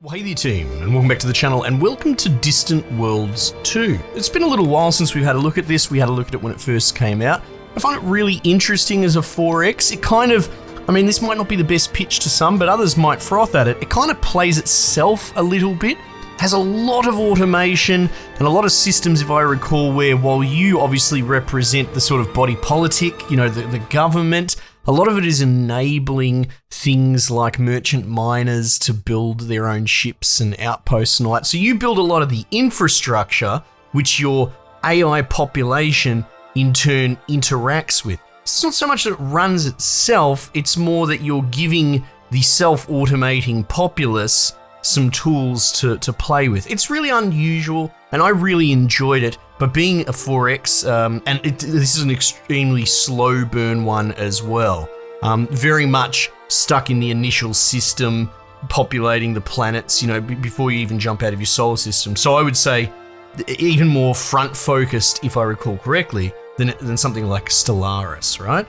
Well, hey there team, and welcome back to the channel, and welcome to Distant Worlds 2. It's been a little while since we've had a look at this. We had a look at it when it first came out. I find it really interesting as a 4X. It kind of, this might not be the best pitch to some, but others might froth at it. It kind of plays itself a little bit. Has a lot of automation and a lot of systems, if I recall, where while you obviously represent the sort of body politic, the government, a lot of it is enabling things like merchant miners to build their own ships and outposts and all that. So you build a lot of the infrastructure which your AI population in turn interacts with. It's not so much that it runs itself, it's more that you're giving the self-automating populace some tools to play with. It's really unusual, and I really enjoyed it. But being a 4X, this is an extremely slow burn one as well. Very much stuck in the initial system, populating the planets, before you even jump out of your solar system. So I would say even more front-focused, if I recall correctly, than something like Stellaris, right?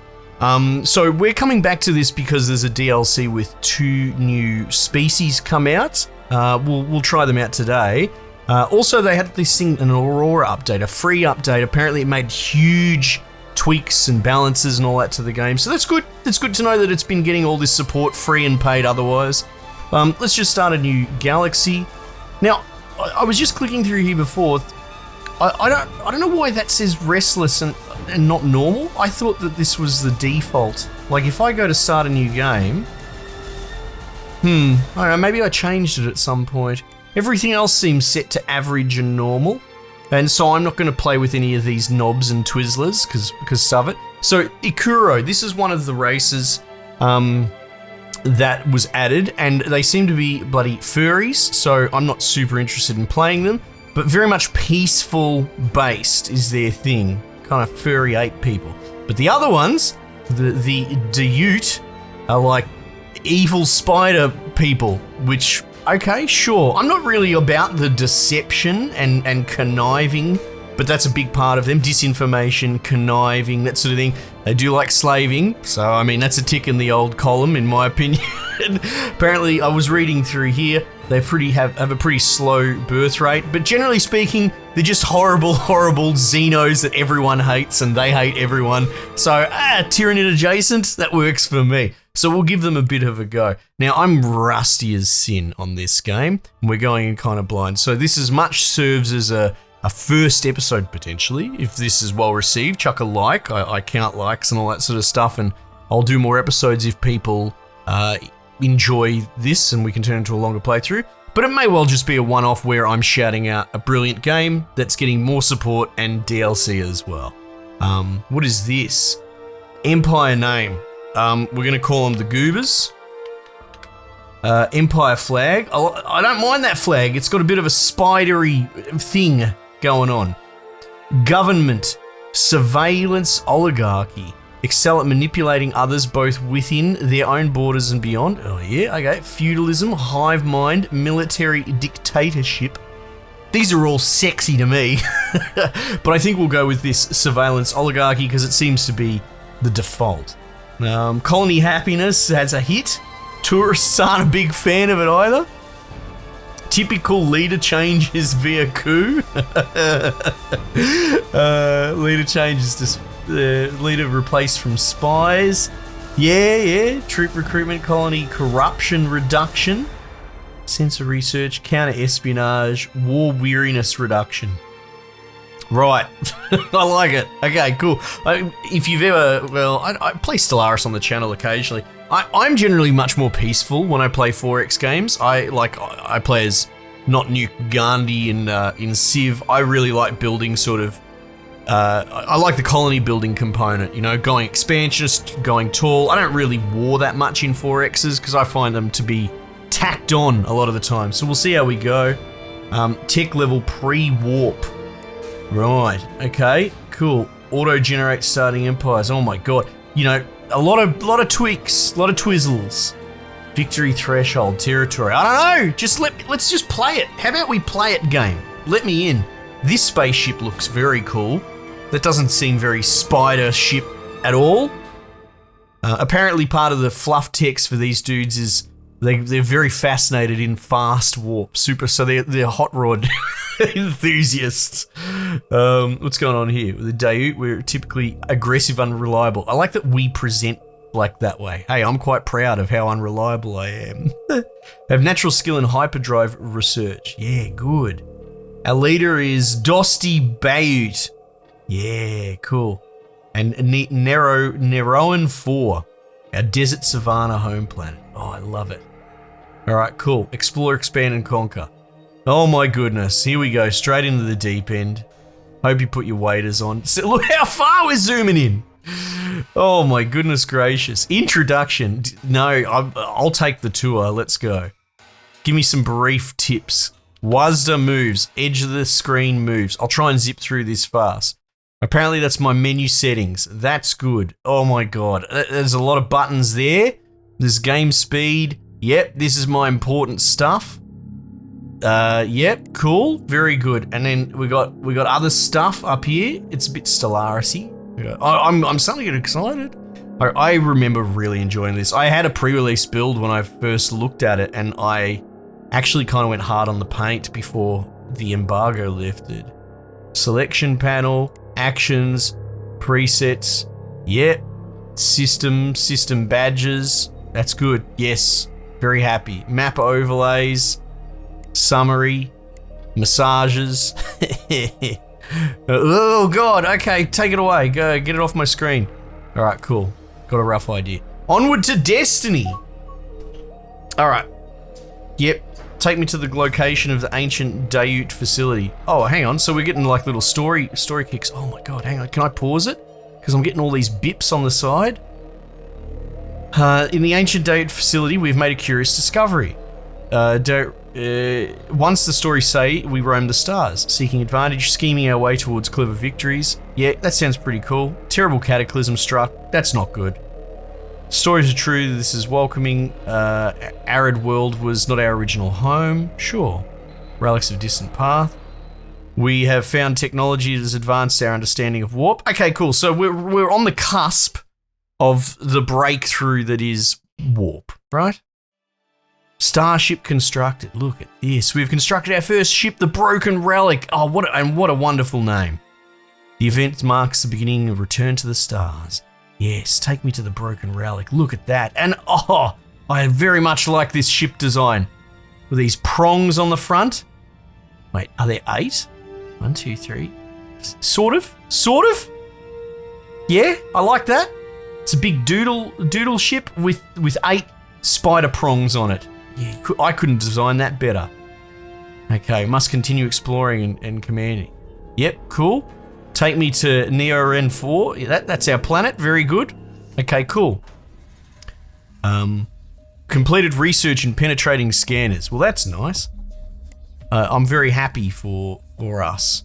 So we're coming back to this because there's a DLC with 2 new species come out. We'll try them out today. Also, they had this thing, an Aurora update, a free update. Apparently, it made huge tweaks and balances and all that to the game. So that's good. It's good to know that it's been getting all this support, free and paid otherwise. Let's just start a new galaxy. Now, I was just clicking through here before. I don't know why that says restless and not normal. I thought that this was the default. Like, if I go to start a new game, I don't know, maybe I changed it at some point. Everything else seems set to average and normal, and so I'm not going to play with any of these knobs and Twizzlers because of it. So Ikkuro, this is one of the races that was added, and they seem to be bloody furries, so I'm not super interested in playing them, but very much peaceful based is their thing, kind of furry ape people. But the other ones, the Dhayut, are like evil spider people, which, okay, sure. I'm not really about the deception and conniving, but that's a big part of them. Disinformation, conniving, that sort of thing. They do like slaving, so that's a tick in the old column, in my opinion. Apparently, I was reading through here, they have a pretty slow birth rate, but generally speaking, they're just horrible, horrible xenos that everyone hates, and they hate everyone. So, Tyranid adjacent, that works for me. So we'll give them a bit of a go. Now, I'm rusty as sin on this game, and we're going in kind of blind. So this as much serves as a first episode, potentially. If this is well received, chuck a like. I count likes and all that sort of stuff, and I'll do more episodes if people enjoy this and we can turn it into a longer playthrough. But it may well just be a one-off where I'm shouting out a brilliant game that's getting more support and DLC as well. What is this? Empire name. We're going to call them the Goobers. Empire flag. I don't mind that flag. It's got a bit of a spidery thing going on. Government. Surveillance oligarchy. Excel at manipulating others both within their own borders and beyond. Oh yeah, okay. Feudalism, hive mind, military dictatorship. These are all sexy to me. But I think we'll go with this surveillance oligarchy because it seems to be the default. Colony happiness has a hit. Tourists aren't a big fan of it either. Typical leader changes via coup. Leader changes to leader replaced from spies. Yeah. Troop recruitment, colony corruption reduction. Sensor research, counter espionage, war weariness reduction. Right, I like it. Okay, cool. If you've ever, I play Stellaris on the channel occasionally. I'm generally much more peaceful when I play 4X games. I play as not Nuke Gandhi in Civ. I really like building sort of, I like the colony building component, going expansionist, going tall. I don't really war that much in 4Xs because I find them to be tacked on a lot of the time. So we'll see how we go. Tech level pre-warp. Right, okay, cool. Auto-generate starting empires. Oh my god. A lot of tweaks, a lot of twizzles. Victory threshold, territory. I don't know, let's just play it. How about we play it game? Let me in. This spaceship looks very cool. That doesn't seem very spider ship at all. Apparently part of the fluff text for these dudes is They're very fascinated in fast warp, so they're hot rod enthusiasts. What's going on here? With the Dhayut, we're typically aggressive, unreliable. I like that we present like that way. Hey, I'm quite proud of how unreliable I am. Have natural skill in hyperdrive research. Yeah, good. Our leader is Dosti Bayut. Yeah, cool. And Neroan 4, our desert savanna home planet. Oh, I love it. All right, cool. Explore, expand, and conquer. Oh my goodness. Here we go. Straight into the deep end. Hope you put your waders on. So look how far we're zooming in. Oh my goodness gracious. Introduction. No, I'll take the tour. Let's go. Give me some brief tips. WASD moves. Edge of the screen moves. I'll try and zip through this fast. Apparently that's my menu settings. That's good. Oh my god. There's a lot of buttons there. There's game speed. Yep, this is my important stuff. Yep, cool. Very good. And then we got other stuff up here. It's a bit Stellaris-y. I'm starting to get excited. I remember really enjoying this. I had a pre-release build when I first looked at it, and I actually kind of went hard on the paint before the embargo lifted. Selection panel, actions, presets, yep, system badges. That's good. Yes, very happy. Map overlays, summary, massages. Oh god, okay, take it away. Go, get it off my screen. All right, cool. Got a rough idea. Onward to destiny. All right. Yep. Take me to the location of the ancient Dhayut facility. Oh, hang on. So we're getting like little story kicks. Oh my god, hang on. Can I pause it? Because I'm getting all these bips on the side. In the ancient Dhayut facility, we've made a curious discovery. Once the stories say we roam the stars, seeking advantage, scheming our way towards clever victories. Yeah, that sounds pretty cool. Terrible cataclysm struck. That's not good. Stories are true. This is welcoming. Arid world was not our original home. Sure. Relics of distant path. We have found technology that has advanced our understanding of warp. Okay, cool. So we're on the cusp of the breakthrough that is warp, right? Starship constructed. Look at this. We've constructed our first ship, the Broken Relic. Oh, what a wonderful name. The event marks the beginning of Return to the Stars. Yes, take me to the Broken Relic. Look at that. And oh, I very much like this ship design. With these prongs on the front. Wait, are there 8? 1, 2, 3. Sort of. Yeah, I like that. It's a big doodle ship with 8 spider prongs on it. Yeah, I couldn't design that better. Okay, must continue exploring and commanding. Yep, cool. Take me to Neo-Ren 4. Yeah, that's our planet. Very good. Okay, cool. Completed research in penetrating scanners. Well, that's nice. I'm very happy for us.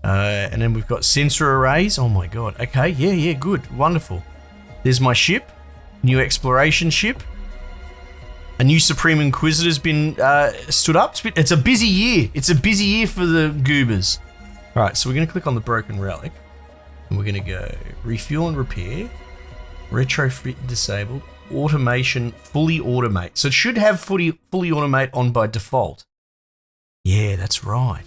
And then we've got sensor arrays. Oh my god. Okay, yeah, good. Wonderful. There's my ship. New exploration ship. A new Supreme Inquisitor's been stood up. It's a busy year. It's a busy year for the goobers. All right, so we're going to click on the Broken Relic. And we're going to go refuel and repair. Retrofit disabled. Automation, fully automate. So it should have fully automate on by default. Yeah, that's right.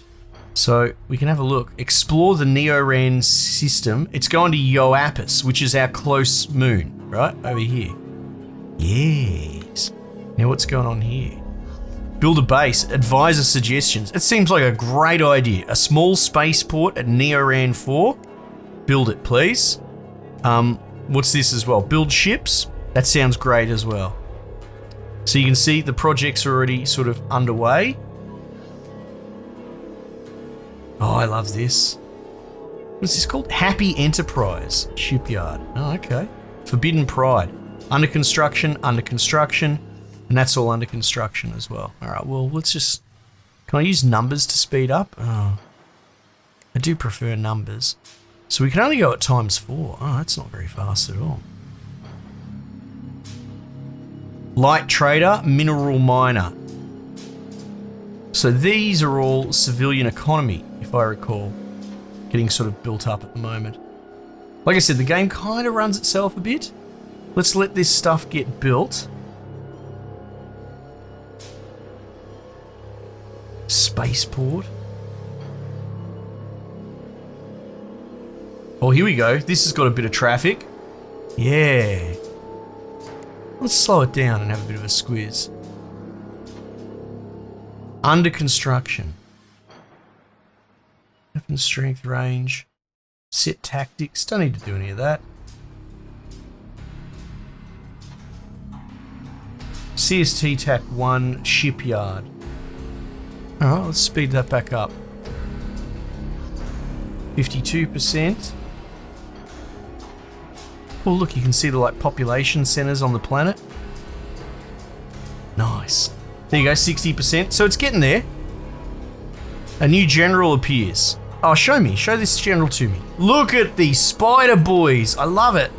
So we can have a look. Explore the Neo-Ren system. It's going to Yoapis, which is our close moon, right? Over here. Yes. Now what's going on here? Build a base, advisor suggestions. It seems like a great idea. A small spaceport at Neo-Ren 4. Build it, please. What's this as well? Build ships. That sounds great as well. So you can see the project's already sort of underway. Oh, I love this. What's this called? Happy Enterprise Shipyard. Oh, okay. Forbidden Pride. Under construction. And that's all under construction as well. All right, well, let's just... Can I use numbers to speed up? Oh, I do prefer numbers. So we can only go at ×4. Oh, that's not very fast at all. Light Trader, Mineral Miner. So these are all civilian economy, if I recall. Getting sort of built up at the moment. Like I said, the game kind of runs itself a bit. Let's let this stuff get built. Spaceport. Oh, here we go. This has got a bit of traffic. Yeah. Let's slow it down and have a bit of a squeeze. Under construction. Weapon strength, range. Set tactics. Don't need to do any of that. CST TAC 1 shipyard. Alright, let's speed that back up. 52%. Oh look, you can see the like population centers on the planet. Nice. There you go, 60%. So it's getting there. A new general appears. Oh, show me. Show this general to me. Look at these spider boys. I love it.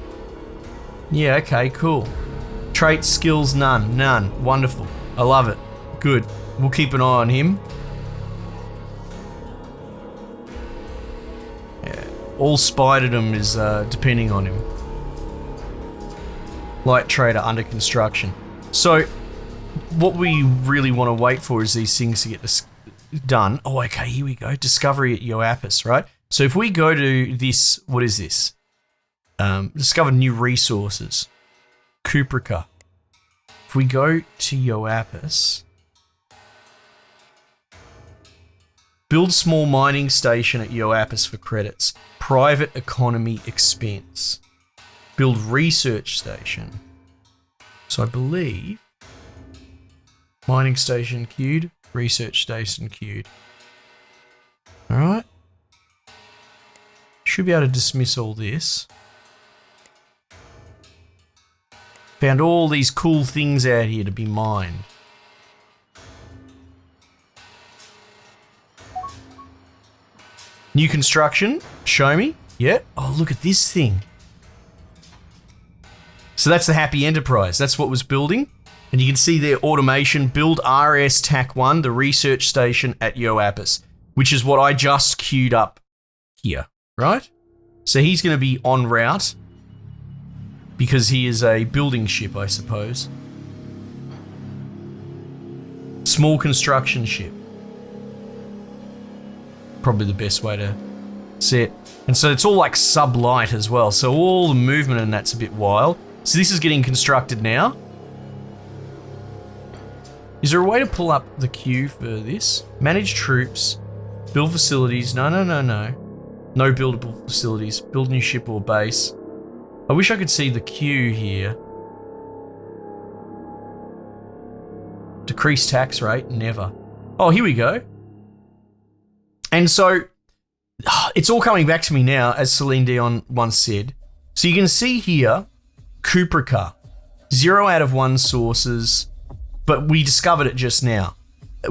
Yeah, okay, cool. Traits, skills, none. None. Wonderful. I love it. Good. We'll keep an eye on him. Yeah. All spiderdom is depending on him. Light trader under construction. So, what we really want to wait for is these things to get done. Oh, okay, here we go. Discovery at Yoapis, right? So if we go to this, what is this? Discover new resources. Kuprika. If we go to Yoapis, build small mining station at Yoapis for credits. Private economy expense. Build research station. So I believe mining station queued, research station queued. All right. Should be able to dismiss all this. Found all these cool things out here to be mined. New construction, show me. Yeah. Oh, look at this thing. So that's the Happy Enterprise. That's what was building. And you can see there automation, build RS TAC 1, the research station at Yoapis, which is what I just queued up here, right? So he's going to be en route because he is a building ship, I suppose. Small construction ship. Probably the best way to see it. And so it's all like sublight as well. So all the movement and that's a bit wild. So this is getting constructed now. Is there a way to pull up the queue for this? Manage troops, build facilities. No. No buildable facilities. Build new ship or base. I wish I could see the queue here. Decrease tax rate, never. Oh, here we go. And so it's all coming back to me now, as Celine Dion once said. So you can see here, Kuprika, 0 out of 1 sources, but we discovered it just now.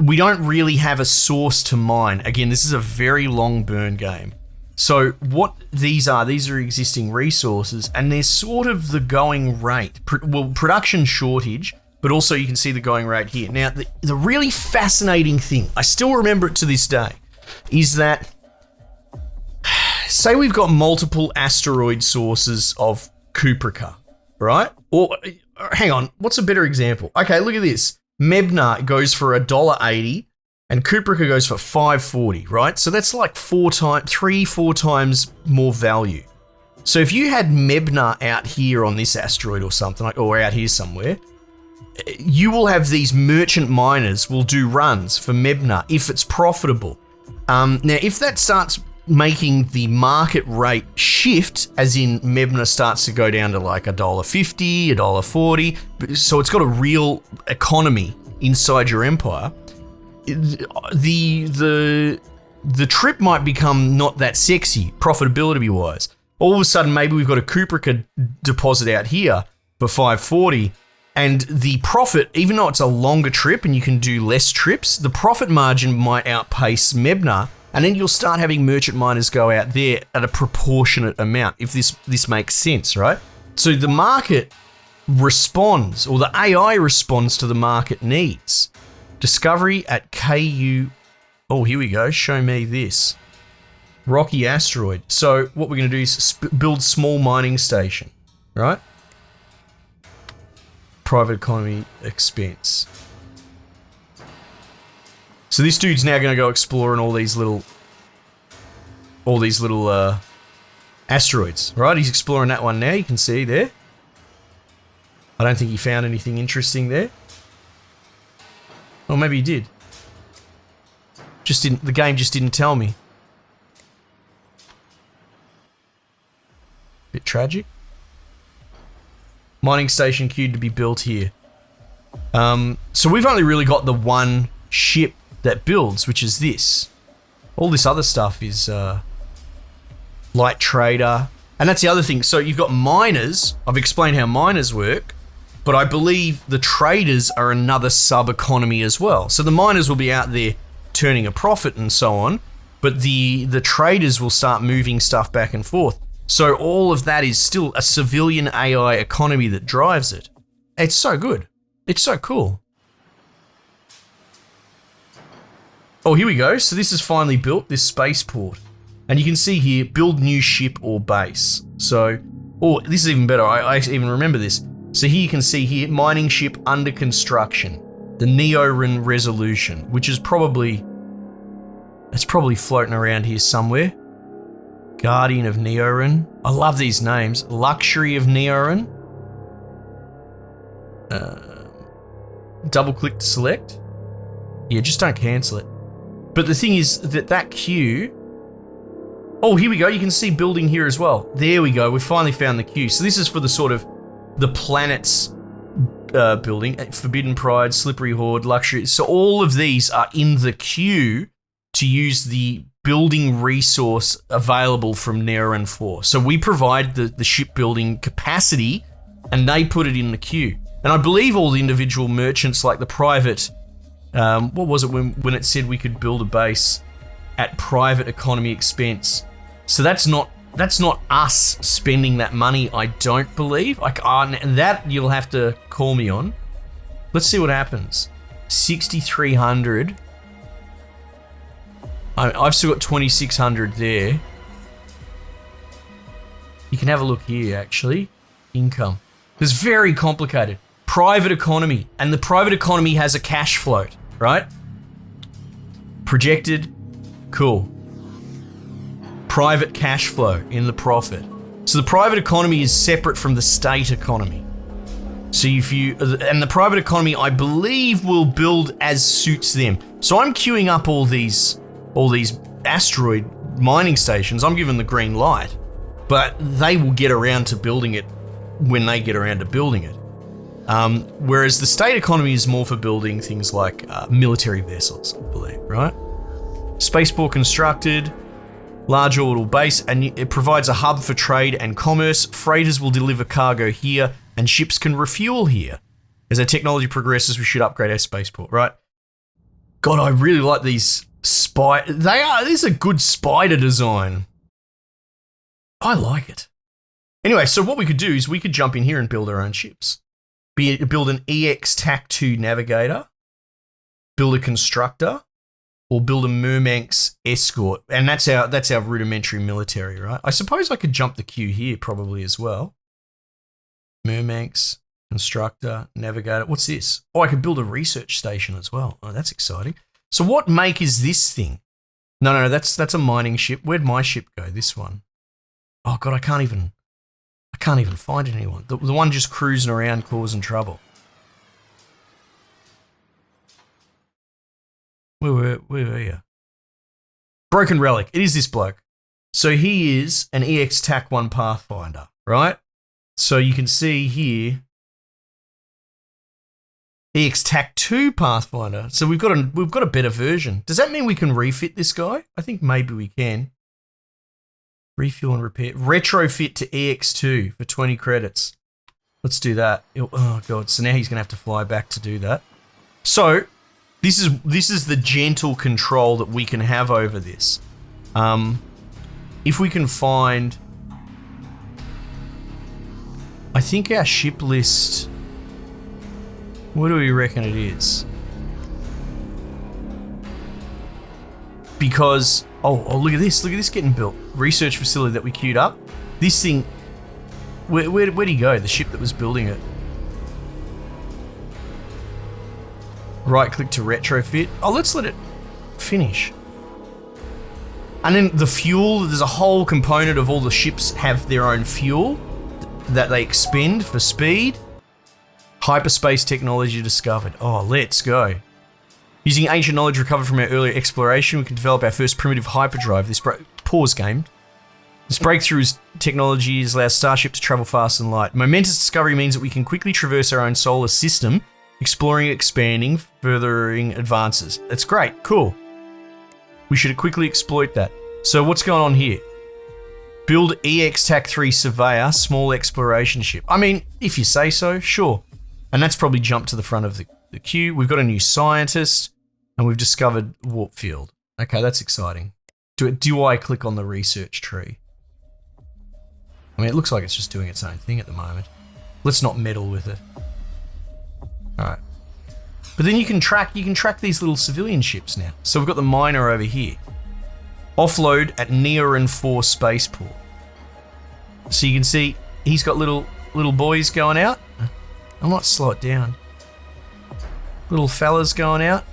We don't really have a source to mine. Again, this is a very long burn game. So what these are existing resources, and they're sort of the going rate. Production shortage, but also you can see the going rate here. Now, the really fascinating thing, I still remember it to this day, is that, say we've got multiple asteroid sources of Kuprika, right? Or, hang on, what's a better example? Okay, look at this. Mebna goes for $1.80 and Kuprika goes for $5.40, right? So that's like 4 times more value. So if you had Mebna out here on this asteroid or something, or out here somewhere, you will have these merchant miners will do runs for Mebna if it's profitable. Now, if that starts making the market rate shift, as in Mebna starts to go down to like $1.50, $1.40, so it's got a real economy inside your empire, the trip might become not that sexy, profitability wise. All of a sudden, maybe we've got a Kuprika deposit out here for $5.40, and the profit, even though it's a longer trip and you can do less trips, the profit margin might outpace Mebna. And then you'll start having merchant miners go out there at a proportionate amount, if this makes sense, right? So the market responds, or the AI responds to the market needs. Discovery at KU. Oh, here we go. Show me this. Rocky asteroid. So what we're going to do is build small mining station, right? Private economy expense. So this dude's now going to go exploring all these little asteroids, right? He's exploring that one now, you can see there. I don't think he found anything interesting there. Or maybe he did. The game just didn't tell me. Bit tragic. Mining station queued to be built here. So we've only really got the one ship that builds, which is this. All this other stuff is light trader. And that's the other thing. So you've got miners. I've explained how miners work. But I believe the traders are another sub-economy as well. So the miners will be out there turning a profit and so on. But the traders will start moving stuff back and forth. So all of that is still a civilian AI economy that drives it. It's so good. It's so cool. Oh, here we go. So this is finally built, this spaceport. And you can see here, build new ship or base. So, oh, this is even better. I even remember this. So here you can see here, mining ship under construction. The Neoran Resolution, which is probably, it's probably floating around here somewhere. Guardian of Neoran. I love these names. Luxury of Neoran. Double click to select. Yeah, just don't cancel it. But the thing is that queue. Oh, here we go. You can see building here as well. There we go. We finally found the queue. So this is for the sort of the planet's building. Forbidden Pride, Slippery Horde, Luxury. So all of these are in the queue to use the building resource available from Neoran 4. So we provide the shipbuilding capacity and they put it in the queue. And I believe all the individual merchants, like the private, what was it when it said we could build a base at private economy expense? So that's not us spending that money, I don't believe. That you'll have to call me on. Let's see what happens. 6,300. I've still got 2,600 there. You can have a look here, actually. Income. It's very complicated. Private economy. And the private economy has a cash float, right? Projected. Cool. Private cash flow in the profit. So the private economy is separate from the state economy. So and the private economy, I believe, will build as suits them. So I'm queuing up all these asteroid mining stations. I'm given the green light, but they will get around to building it when they get around to building it. Whereas the state economy is more for building things like military vessels, I believe, right? Spaceport constructed, large orbital base, and it provides a hub for trade and commerce. Freighters will deliver cargo here, and ships can refuel here. As our technology progresses, we should upgrade our spaceport, right? God, I really like these this is a good spider design. I like it. Anyway, so what we could do is we could jump in here and build our own ships. Build an EX TAC-2 navigator, build a constructor, or build a Mermanx escort. And that's our rudimentary military, right? I suppose I could jump the queue here probably as well. Mermanx, constructor, navigator. What's this? Oh, I could build a research station as well. Oh, that's exciting. So what make is this thing? No, that's a mining ship. Where'd my ship go? This one. Oh God, I can't even find anyone. The one just cruising around causing trouble. Where were you? Broken Relic. It is this bloke. So he is an EX TAC-1 Pathfinder, right? So you can see here, EX TAC-2 Pathfinder. So we've got a better version. Does that mean we can refit this guy? I think maybe we can. Refuel and repair. Retrofit to EX2 for 20 credits. Let's do that. Oh God. So now he's going to have to fly back to do that. So this is the gentle control that we can have over this. If we can find, I think our ship list, what do we reckon it is? Because, oh, look at this getting built. Research facility that we queued up. This thing, where'd he go? The ship that was building it. Right click to retrofit. Oh, let's let it, finish. And then the fuel, there's a whole component of all the ships have their own fuel that they expend for speed. Hyperspace technology discovered. Oh, let's go. Using ancient knowledge recovered from our earlier exploration, we can develop our first primitive hyperdrive. Pause game. This breakthrough's technologies allow Starship to travel fast and light. Momentous discovery means that we can quickly traverse our own solar system, exploring, expanding, furthering advances. That's great. Cool. We should quickly exploit that. So what's going on here? Build EX TAC 3 Surveyor, small exploration ship. I mean, if you say so, sure. And that's probably jumped to the front of the queue. We've got a new scientist, and we've discovered warp field. Okay, that's exciting. Do I click on the research tree? I mean, it looks like it's just doing its own thing at the moment. Let's not meddle with it. All right. But then you can track these little civilian ships now. So we've got the miner over here. Offload at Neorin 4 spaceport. So you can see he's got little boys going out. I might slow it down. Little fellas going out,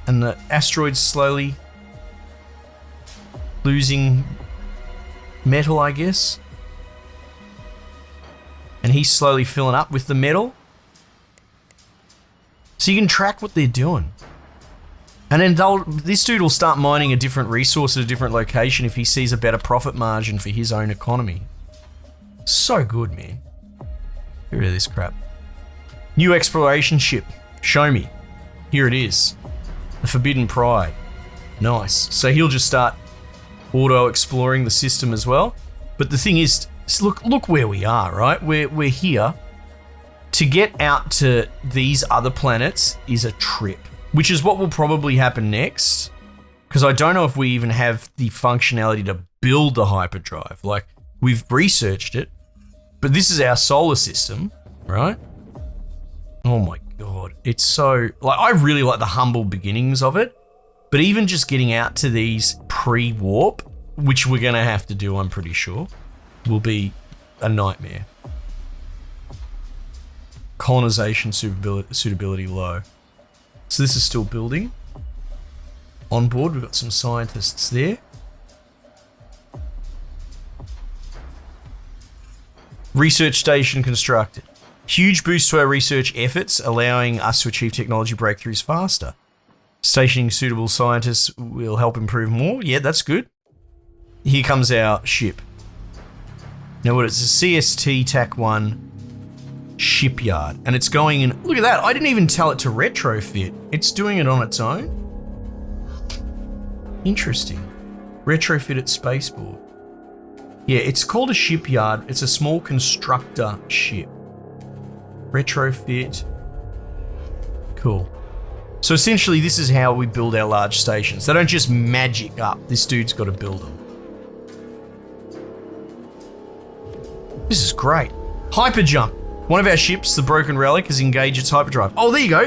and the asteroid's slowly losing metal, I guess. And he's slowly filling up with the metal. So you can track what they're doing. And then this dude will start mining a different resource at a different location if he sees a better profit margin for his own economy. So good, man. Get rid of this crap. New exploration ship. Show me. Here it is. The Forbidden Pride. Nice. So he'll just start auto-exploring the system as well. But the thing is, look where we are, right? We're here. To get out to these other planets is a trip, which is what will probably happen next, because I don't know if we even have the functionality to build the hyperdrive. Like, we've researched it, but this is our solar system, right? Oh my god, it's so... Like, I really like the humble beginnings of it, but even just getting out to these pre-warp, which we're going to have to do, I'm pretty sure, will be a nightmare. Colonization suitability low. So this is still building. On board, we've got some scientists there. Research station constructed. Huge boost to our research efforts, allowing us to achieve technology breakthroughs faster. Stationing suitable scientists will help improve more. Yeah, that's good. Here comes our ship. Now what, it's a CST TAC 1 shipyard, and it's going in. Look at that, I didn't even tell it to retrofit. It's doing it on its own. Interesting. Retrofit at spaceport. Yeah, it's called a shipyard. It's a small constructor ship. Retrofit. Cool. So essentially this is how we build our large stations. They don't just magic up. This dude's got to build them. This is great. Hyperjump. One of our ships, the Broken Relic, has engaged its hyperdrive. Oh, there you go.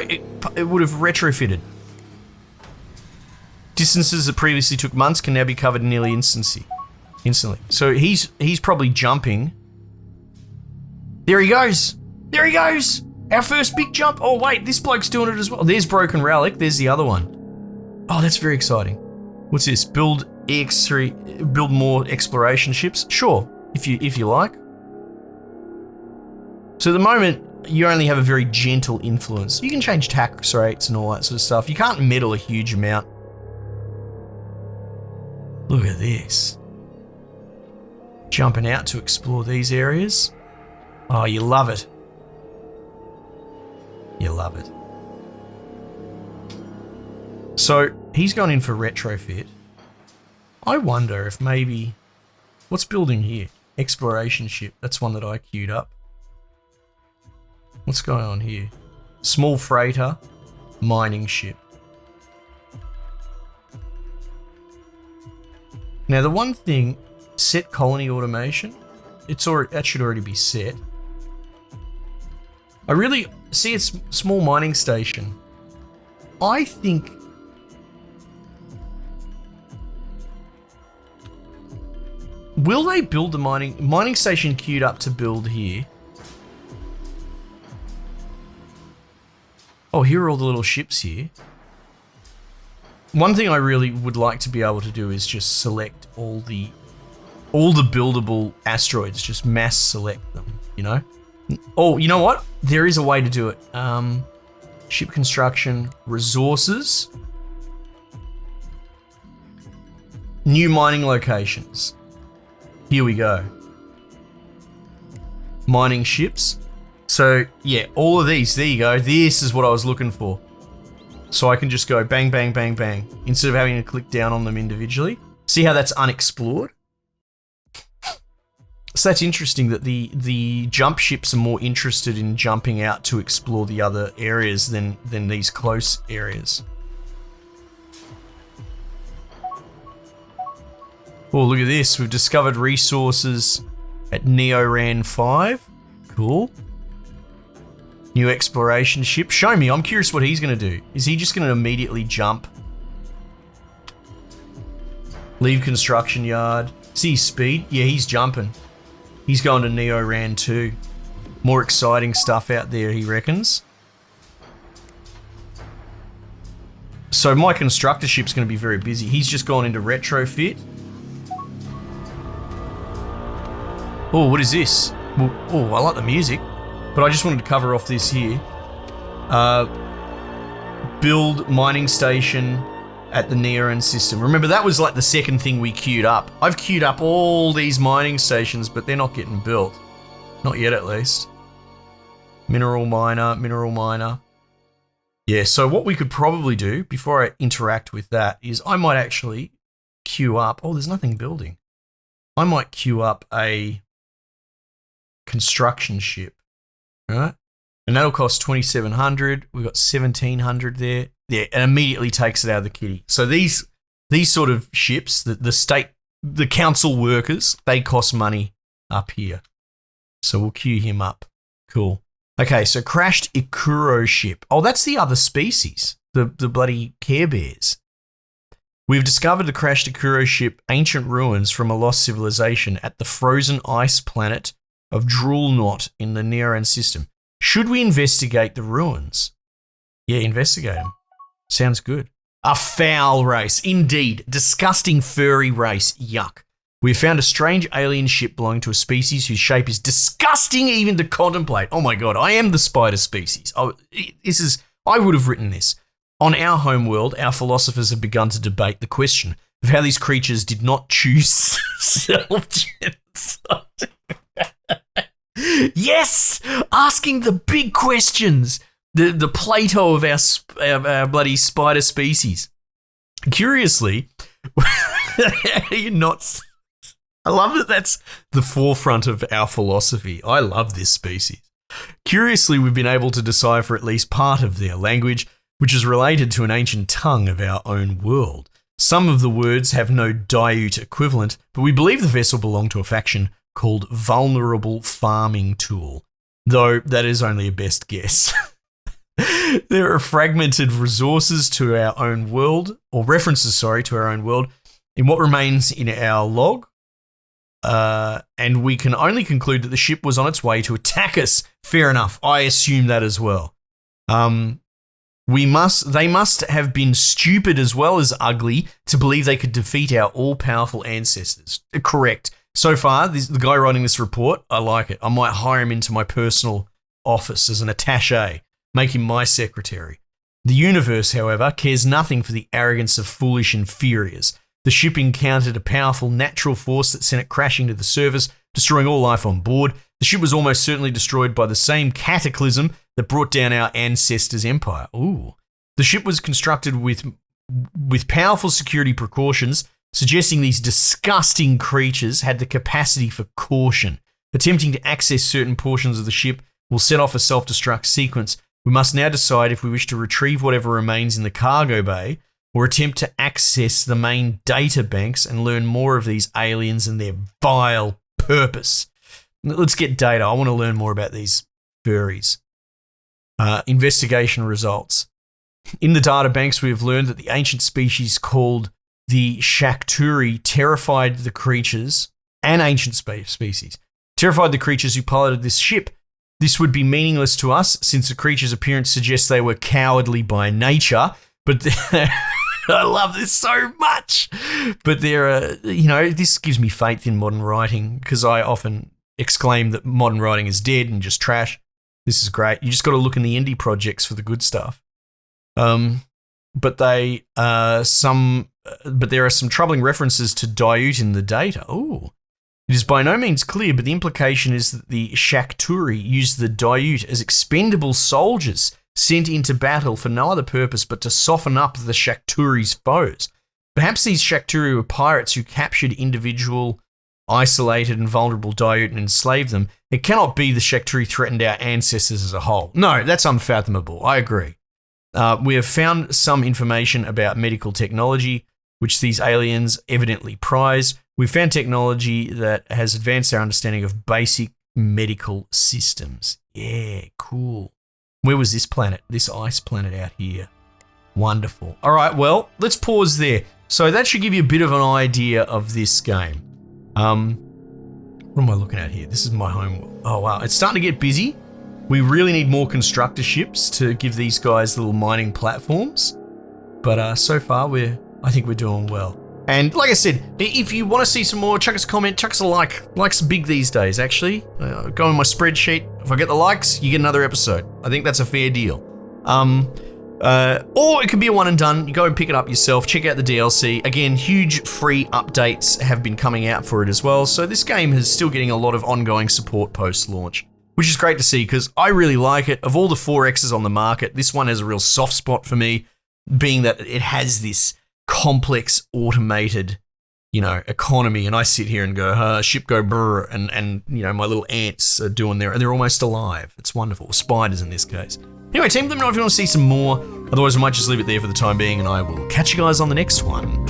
It would have retrofitted. Distances that previously took months can now be covered nearly instantly. So he's probably jumping. There he goes. There he goes. Our first big jump. Oh, wait, this bloke's doing it as well. There's Broken Relic. There's the other one. Oh, that's very exciting. What's this? Build EX3, build more exploration ships? Sure, if you like. So at the moment, you only have a very gentle influence. You can change tax rates and all that sort of stuff. You can't meddle a huge amount. Look at this. Jumping out to explore these areas. Oh, you love it. You love it. So he's gone in for retrofit. I wonder if maybe... What's building here? Exploration ship. That's one that I queued up. What's going on here? Small freighter, mining ship. Now the one thing, set colony automation. That should already be set. I really see it's small mining station. I think will they build the mining station queued up to build here? Oh, here are all the little ships here. one thing I really would like to be able to do is just select all the buildable asteroids, just mass select them, you know? Oh, you know what? There is a way to do it. Ship construction, resources, new mining locations. Here we go. Mining ships. So yeah, all of these, there you go. This is what I was looking for. So I can just go bang, bang, bang, bang, instead of having to click down on them individually. See how that's unexplored? So that's interesting that the jump ships are more interested in jumping out to explore the other areas than these close areas. Oh, look at this. We've discovered resources at Neoran 5. Cool. New exploration ship. Show me. I'm curious what he's going to do. Is he just going to immediately jump? Leave construction yard. See speed? Yeah, he's jumping. He's going to Neoran 2. More exciting stuff out there, he reckons. So my constructor ship's going to be very busy. He's just gone into retrofit. Oh, what is this? Oh, I like the music. But I just wanted to cover off this here. Build mining station at the Neoran system. Remember, that was like the second thing we queued up. I've queued up all these mining stations, but they're not getting built. Not yet, at least. Mineral miner, mineral miner. Yeah, so what we could probably do, before I interact with that, is I might actually queue up... Oh, there's nothing building. I might queue up a construction ship, right? And that'll cost 2,700. We've got 1,700 there. Yeah, and immediately takes it out of the kitty. So these sort of ships, the council workers, they cost money up here. So we'll queue him up. Cool. Okay, so crashed Ikkuro ship. Oh, that's the other species, the bloody Care Bears. We've discovered the crashed Akuro ship, ancient ruins from a lost civilization at the frozen ice planet of Drool Knot in the Neoran system. Should we investigate the ruins? Yeah, investigate them. Sounds good. A foul race, indeed. Disgusting furry race. Yuck. We have found a strange alien ship belonging to a species whose shape is disgusting even to contemplate. Oh my god, I am the spider species. I would have written this. On our home world, our philosophers have begun to debate the question of how these creatures did not choose self-genocide. Yes! Asking the big questions. The Plato of our bloody spider species. Curiously, you're not... I love that that's the forefront of our philosophy. I love this species. Curiously, we've been able to decipher at least part of their language, which is related to an ancient tongue of our own world. Some of the words have no Dhayut equivalent, but we believe the vessel belonged to a faction called Vulnerable Farming Tool, though that is only a best guess. There are fragmented resources to our own world, or references, to our own world, in what remains in our log, and we can only conclude that the ship was on its way to attack us. Fair enough. I assume that as well. They must have been stupid as well as ugly to believe they could defeat our all-powerful ancestors. Correct. So far, the guy writing this report, I like it. I might hire him into my personal office as an attaché, make him my secretary. The universe, however, cares nothing for the arrogance of foolish inferiors. The ship encountered a powerful natural force that sent it crashing to the surface, destroying all life on board. The ship was almost certainly destroyed by the same cataclysm that brought down our ancestors' empire. Ooh. The ship was constructed with powerful security precautions, suggesting these disgusting creatures had the capacity for caution. Attempting to access certain portions of the ship will set off a self-destruct sequence. We must now decide if we wish to retrieve whatever remains in the cargo bay or attempt to access the main data banks and learn more of these aliens and their vile purpose. Let's get data. I want to learn more about these furries. Investigation results. In the data banks, we have learned that the ancient species called the Shakturi terrified the creatures, an ancient species, terrified the creatures who piloted this ship. This would be meaningless to us since the creature's appearance suggests they were cowardly by nature, but I love this so much. But there are, this gives me faith in modern writing because I often exclaim that modern writing is dead and just trash. This is great. You just got to look in the indie projects for the good stuff. But there are some troubling references to Dhayut in the data. Ooh. It is by no means clear, but the implication is that the Shakturi used the Dhayut as expendable soldiers sent into battle for no other purpose but to soften up the Shakturi's foes. Perhaps these Shakturi were pirates who captured individual, isolated and vulnerable Dhayut and enslaved them. It cannot be the Shakturi threatened our ancestors as a whole. No, that's unfathomable. I agree. We have found some information about medical technology, which these aliens evidently prize. We found technology that has advanced our understanding of basic medical systems. Yeah, cool. Where was this planet? This ice planet out here. Wonderful. All right, well, let's pause there. So that should give you a bit of an idea of this game. What am I looking at here? This is my home world. Oh, wow. It's starting to get busy. We really need more constructor ships to give these guys little mining platforms. But so far, I think we're doing well. And like I said, if you want to see some more, chuck us a comment, chuck us a like. Likes are big these days, actually. Go in my spreadsheet. If I get the likes, you get another episode. I think that's a fair deal. Or it could be a one and done. You go and pick it up yourself. Check out the DLC. Again, huge free updates have been coming out for it as well. So this game is still getting a lot of ongoing support post-launch, which is great to see because I really like it. Of all the 4Xs on the market, this one has a real soft spot for me, being that it has this complex automated, economy, and I sit here and go, ship go brr, and my little ants are doing and they're almost alive. It's wonderful. Spiders in this case. Anyway, team, let me know if you want to see some more. Otherwise, I might just leave it there for the time being, and I will catch you guys on the next one.